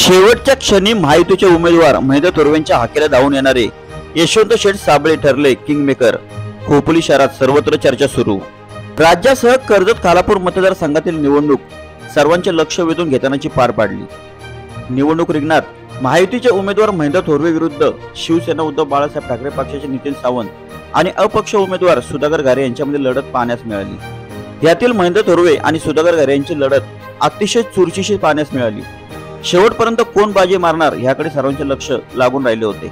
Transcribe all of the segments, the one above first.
शेवटच्या क्षणी महायुतीचे उमेदवार महेंद्र थोरवेंच्या हाकेला धावून येणारे यशवंत शेठ साबळे ठरले किंगमेकर। खोपोली शहरात सर्वत्र चर्चा सुरू। राज्यासह कर्जत खालापूर मतदारसंघातील निवडणूक सर्वांचे लक्ष वेधून घेतानाची पार पाडली। निवडणूक रिंगणात महायुतीचे उमेदवार महेंद्र थोरवे विरुद्ध शिवसेना उद्धव बाळासाहेब ठाकरे पक्षाचे नितीन सावंत आणि अपक्ष उमेदवार सुधाकर घारे यांच्यामध्ये लढत पाहण्यास मिळाली। यातील महेंद्र थोरवे आणि सुधाकर घारे यांची लढत अतिशय चुरशीची पाहण्यास मिळाली। शेवटपर्यंत कोण बाजी मारणार याकडे सर्वांचे लक्ष लागून राहिले होते,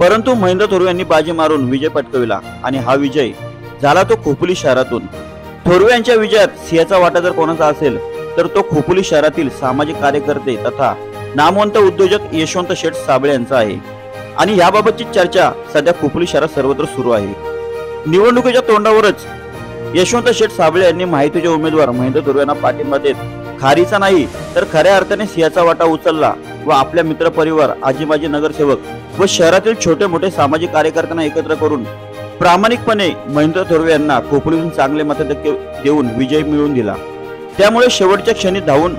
परंतु महेंद्र थोरवे यांनी बाजी मारून विजय पटकाविला आणि हा विजय झाला तो खोपोली शहरातून। थोरवे यांच्या विजयात सिंहाचा वाटा जर कोणाचा असेल तर तो खोपोली शहरातील सामाजिक कार्यकर्ते तथा नामवंत उद्योजक यशवंत शेठ साबळे यांचा आहे आणि याबाबतची चर्चा सध्या खोपोली शहरात सर्वत्र सुरू आहे। निवडणुकीच्या तोंडावरच यशवंत शेठ साबळे यांनी महायुतीचे उमेदवार महेंद्र थोरवे यांना पाठिंबा देत खारीचा नाही तर खऱ्या अर्थाने सिंहाचा वाटा उचलला व आपल्या मित्र परिवार, आजी माजी नगरसेवक व शहरातील छोटे मोठे सामाजिक कार्यकर्त्यांना एकत्र करून प्रामाणिकपणे महेंद्र थोरवे यांना खोपोलीतून चांगले मतधक्के देऊन विजय मिळवून दिला। त्यामुळे शेवटच्या क्षणी धावून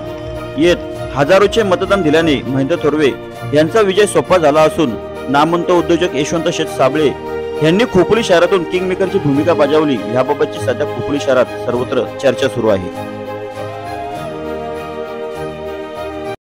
येत हजारोचे मतदान दिल्याने महेंद्र थोरवे यांचा विजय सोपा झाला असून नामवंत उद्योजक यशवंत शेठ साबळे यांनी खोपोली शहरातून किंगमेकरची भूमिका बजावली। याबाबतची सध्या खोपोली शहरात सर्वत्र चर्चा सुरू आहे।